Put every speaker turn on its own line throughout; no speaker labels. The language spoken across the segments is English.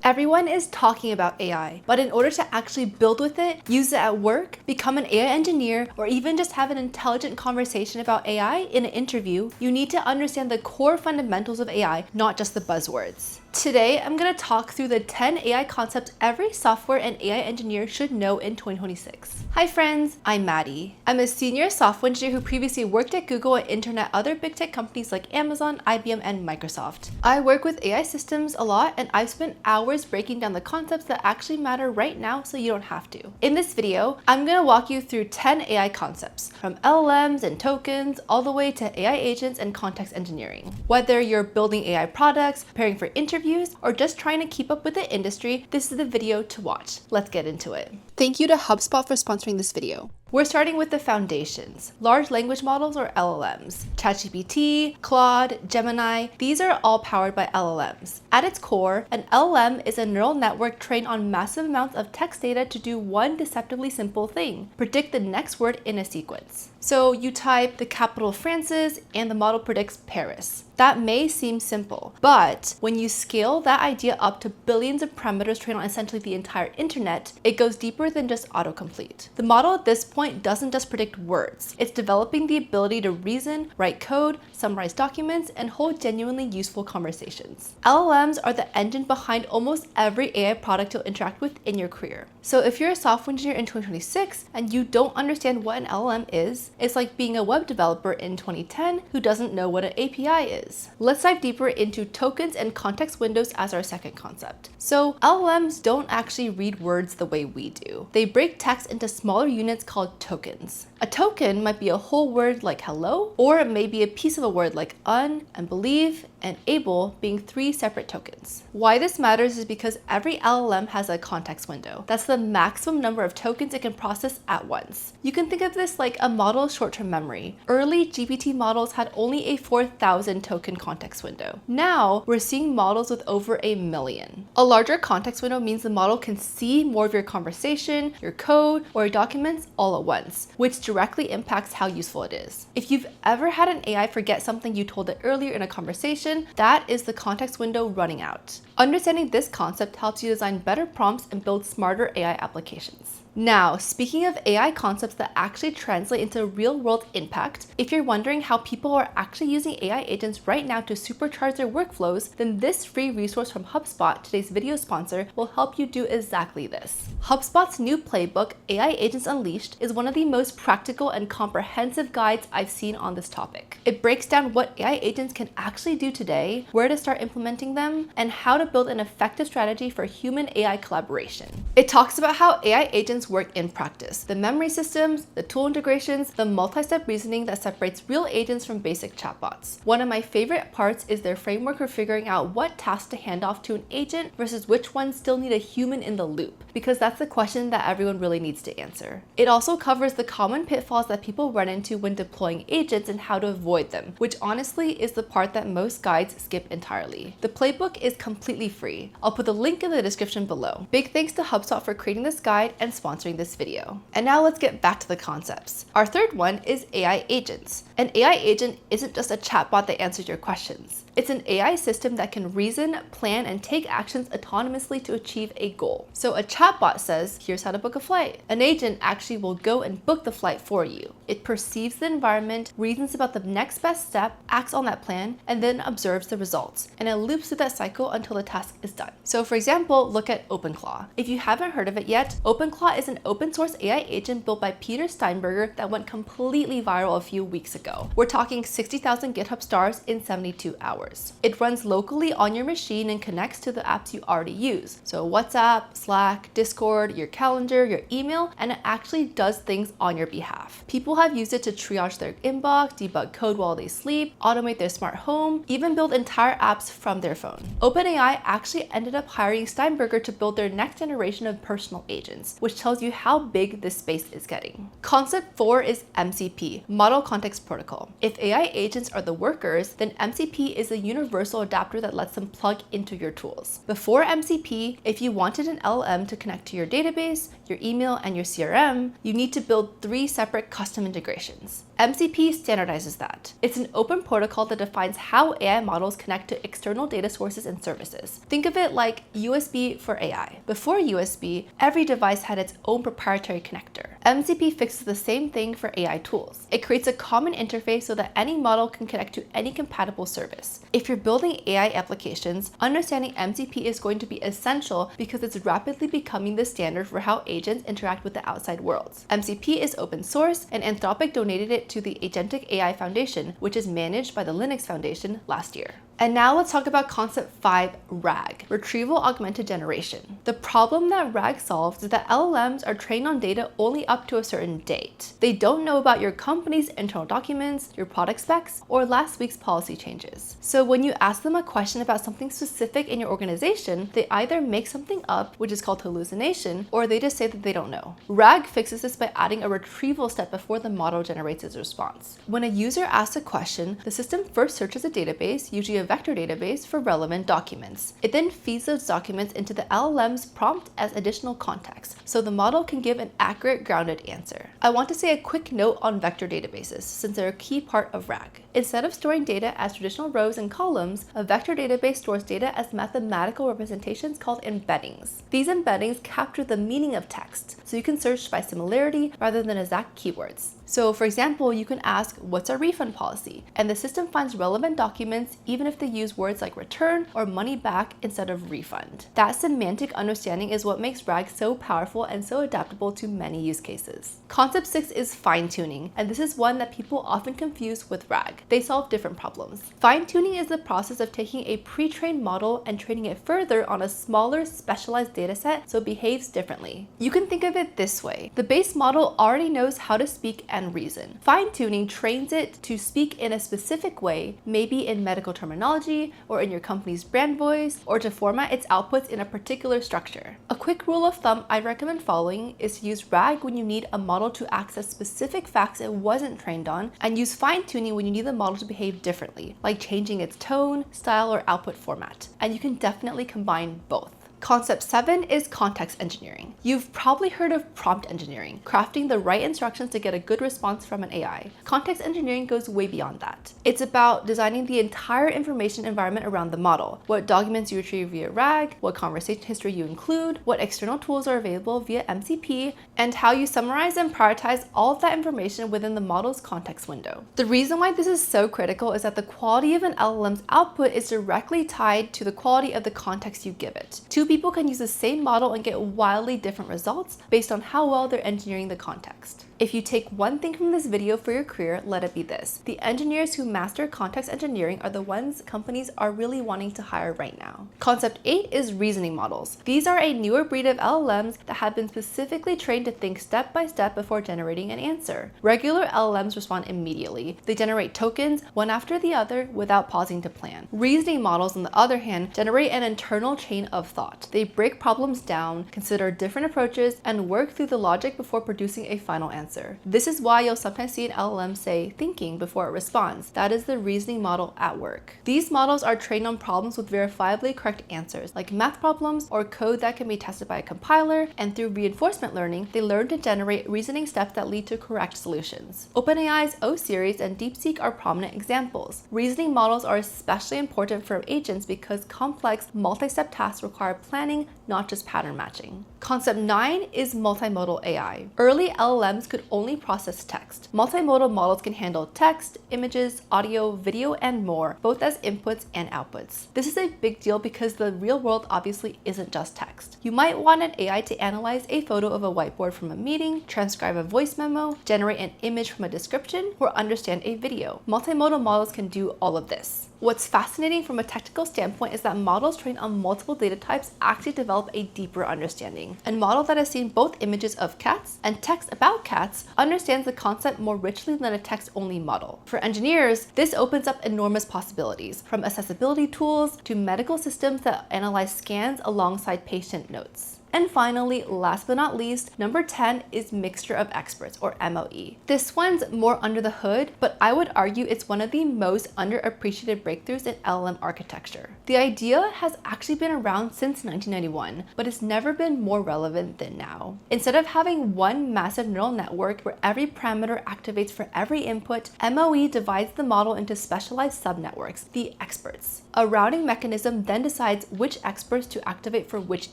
Everyone is talking about AI, but in order to actually build with it, use it at work, become an AI engineer, or even just have an intelligent conversation about AI in an interview, you need to understand the core fundamentals of AI, not just the buzzwords. Today, I'm going to talk through the 10 AI concepts every software and AI engineer should know in 2026. Hi friends, I'm Maddie. I'm a senior software engineer who previously worked at Google and interned at other big tech companies like Amazon, IBM, and Microsoft. I work with AI systems a lot, and I've spent hours breaking down the concepts that actually matter right now so you don't have to. In this video, I'm going to walk you through 10 AI concepts, from LLMs and tokens all the way to AI agents and context engineering. Whether you're building AI products, preparing for interviews, or just trying to keep up with the industry, this is the video to watch. Let's get into it. Thank you to HubSpot for sponsoring this video. We're starting with the foundations, large language models or LLMs. ChatGPT, Claude, Gemini, these are all powered by LLMs. At its core, an LLM is a neural network trained on massive amounts of text data to do one deceptively simple thing: predict the next word in a sequence. So you type the capital of Francis and the model predicts Paris. That may seem simple, but when you scale that idea up to billions of parameters trained on essentially the entire internet, it goes deeper than just autocomplete. The model at this point doesn't just predict words. It's developing the ability to reason, write code, summarize documents, and hold genuinely useful conversations. LLMs are the engine behind almost every AI product you'll interact with in your career. So if you're a software engineer in 2026 and you don't understand what an LLM is, it's like being a web developer in 2010 who doesn't know what an API is. Let's dive deeper into tokens and context windows as our second concept. So LLMs don't actually read words the way we do. They break text into smaller units called tokens. A token might be a whole word like hello, or it may be a piece of a word like un and believe and able, being three separate tokens. Why this matters is because every LLM has a context window. That's the maximum number of tokens it can process at once. You can think of this like a model's short-term memory. Early GPT models had only a 4,000 token context window. Now, we're seeing models with over 1 million. A larger context window means the model can see more of your conversation, your code, or your documents all at once, which directly impacts how useful it is. If you've ever had an AI forget something you told it earlier in a conversation, that is the context window running out. Understanding this concept helps you design better prompts and build smarter AI applications. Now, speaking of AI concepts that actually translate into real-world impact, if you're wondering how people are actually using AI agents right now to supercharge their workflows, then this free resource from HubSpot, today's video sponsor, will help you do exactly this. HubSpot's new playbook, AI Agents Unleashed, is one of the most practical and comprehensive guides I've seen on this topic. It breaks down what AI agents can actually do today, where to start implementing them, and how to build an effective strategy for human-AI collaboration. It talks about how AI agents work in practice, the memory systems, the tool integrations, the multi-step reasoning that separates real agents from basic chatbots. One of my favorite parts is their framework for figuring out what tasks to hand off to an agent versus which ones still need a human in the loop, because that's the question that everyone really needs to answer. It also covers the common pitfalls that people run into when deploying agents and how to avoid them, which honestly is the part that most guides skip entirely. The playbook is completely free. I'll put the link in the description below. Big thanks to HubSpot for creating this guide and sponsoring this video. And now let's get back to the concepts. Our third one is AI agents. An AI agent isn't just a chatbot that answers your questions. It's an AI system that can reason, plan, and take actions autonomously to achieve a goal. So a chatbot says, here's how to book a flight. An agent actually will go and book the flight for you. It perceives the environment, reasons about the next best step, acts on that plan, and then observes the results. And it loops through that cycle until the task is done. So for example, look at OpenClaw. If you haven't heard of it yet, OpenClaw is an open source AI agent built by Peter Steinberger that went completely viral a few weeks ago. We're talking 60,000 GitHub stars in 72 hours. It runs locally on your machine and connects to the apps you already use. So WhatsApp, Slack, Discord, your calendar, your email, and it actually does things on your behalf. People have used it to triage their inbox, debug code while they sleep, automate their smart home, even build entire apps from their phone. OpenAI actually ended up hiring Steinberger to build their next generation of personal agents, which tells you how big this space is getting. Concept 4 is MCP, Model Context Protocol. If AI agents are the workers, then MCP is a universal adapter that lets them plug into your tools. Before MCP, if you wanted an LLM to connect to your database, your email, and your CRM, you need to build 3 separate custom integrations. MCP standardizes that. It's an open protocol that defines how AI models connect to external data sources and services. Think of it like USB for AI. Before USB, every device had its own proprietary connector. MCP fixes the same thing for AI tools. It creates a common interface so that any model can connect to any compatible service. If you're building AI applications, understanding MCP is going to be essential because it's rapidly becoming the standard for how agents interact with the outside world. MCP is open source, and Anthropic donated it to the Agentic AI Foundation, which is managed by the Linux Foundation, last year. And now let's talk about concept 5, RAG, Retrieval Augmented Generation. The problem that RAG solves is that LLMs are trained on data only up to a certain date. They don't know about your company's internal documents, your product specs, or last week's policy changes. So when you ask them a question about something specific in your organization, they either make something up, which is called hallucination, or they just say that they don't know. RAG fixes this by adding a retrieval step before the model generates its response. When a user asks a question, the system first searches a database, usually a vector database, for relevant documents. It then feeds those documents into the LLM's prompt as additional context, so the model can give an accurate, grounded answer. I want to say a quick note on vector databases, since they're a key part of RAG. Instead of storing data as traditional rows and columns, a vector database stores data as mathematical representations called embeddings. These embeddings capture the meaning of text, so you can search by similarity rather than exact keywords. So for example, you can ask, what's our refund policy? And the system finds relevant documents even if they use words like return or money back instead of refund. That semantic understanding is what makes RAG so powerful and so adaptable to many use cases. Concept 6 is fine-tuning, and this is one that people often confuse with RAG. They solve different problems. Fine-tuning is the process of taking a pre-trained model and training it further on a smaller, specialized dataset so it behaves differently. You can think of it this way. The base model already knows how to speak and reason. Fine-tuning trains it to speak in a specific way, maybe in medical terminology, or in your company's brand voice, or to format its outputs in a particular structure. A quick rule of thumb I recommend following is to use RAG when you need a model to access specific facts it wasn't trained on, and use fine-tuning when you need the model to behave differently, like changing its tone, style, or output format. And you can definitely combine both. Concept 7 is context engineering. You've probably heard of prompt engineering, crafting the right instructions to get a good response from an AI. Context engineering goes way beyond that. It's about designing the entire information environment around the model, what documents you retrieve via RAG, what conversation history you include, what external tools are available via MCP, and how you summarize and prioritize all of that information within the model's context window. The reason why this is so critical is that the quality of an LLM's output is directly tied to the quality of the context you give it. Two people can use the same model and get wildly different results based on how well they're engineering the context. If you take one thing from this video for your career, let it be this: the engineers who master context engineering are the ones companies are really wanting to hire right now. Concept 8 is reasoning models. These are a newer breed of LLMs that have been specifically trained to think step by step before generating an answer. Regular LLMs respond immediately. They generate tokens one after the other without pausing to plan. Reasoning models, on the other hand, generate an internal chain of thought. They break problems down, consider different approaches, and work through the logic before producing a final answer. This is why you'll sometimes see an LLM say thinking before it responds. That is the reasoning model at work. These models are trained on problems with verifiably correct answers, like math problems or code that can be tested by a compiler, and through reinforcement learning, they learn to generate reasoning steps that lead to correct solutions. OpenAI's O-Series and DeepSeek are prominent examples. Reasoning models are especially important for agents because complex, multi-step tasks require planning, not just pattern matching. Concept 9 is multimodal AI. Early LLMs could only process text. Multimodal models can handle text, images, audio, video, and more, both as inputs and outputs. This is a big deal because the real world obviously isn't just text. You might want an AI to analyze a photo of a whiteboard from a meeting, transcribe a voice memo, generate an image from a description, or understand a video. Multimodal models can do all of this. What's fascinating from a technical standpoint is that models trained on multiple data types actually develop a deeper understanding. A model that has seen both images of cats and text about cats understands the concept more richly than a text-only model. For engineers, this opens up enormous possibilities, from accessibility tools to medical systems that analyze scans alongside patient notes. And finally, last but not least, number 10 is mixture of experts, or MOE. This one's more under the hood, but I would argue it's one of the most underappreciated breakthroughs in LLM architecture. The idea has actually been around since 1991, but it's never been more relevant than now. Instead of having one massive neural network where every parameter activates for every input, MOE divides the model into specialized subnetworks, the experts. A routing mechanism then decides which experts to activate for which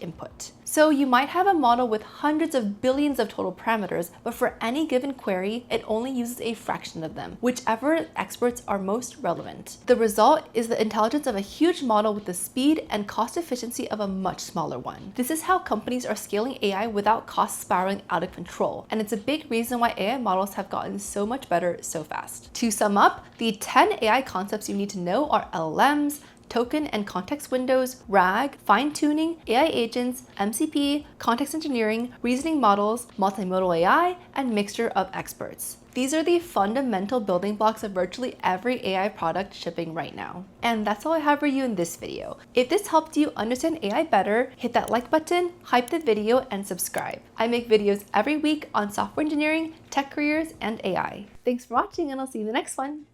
input. So you might have a model with hundreds of billions of total parameters, but for any given query, it only uses a fraction of them, whichever experts are most relevant. The result is the intelligence of a huge model with the speed and cost efficiency of a much smaller one. This is how companies are scaling AI without costs spiraling out of control, and it's a big reason why AI models have gotten so much better so fast. To sum up, the 10 AI concepts you need to know are LLMs, token and context windows, RAG, fine-tuning, AI agents, MCP, context engineering, reasoning models, multimodal AI, and mixture of experts. These are the fundamental building blocks of virtually every AI product shipping right now. And that's all I have for you in this video. If this helped you understand AI better, hit that like button, hype the video, and subscribe. I make videos every week on software engineering, tech careers, and AI. Thanks for watching, and I'll see you in the next one.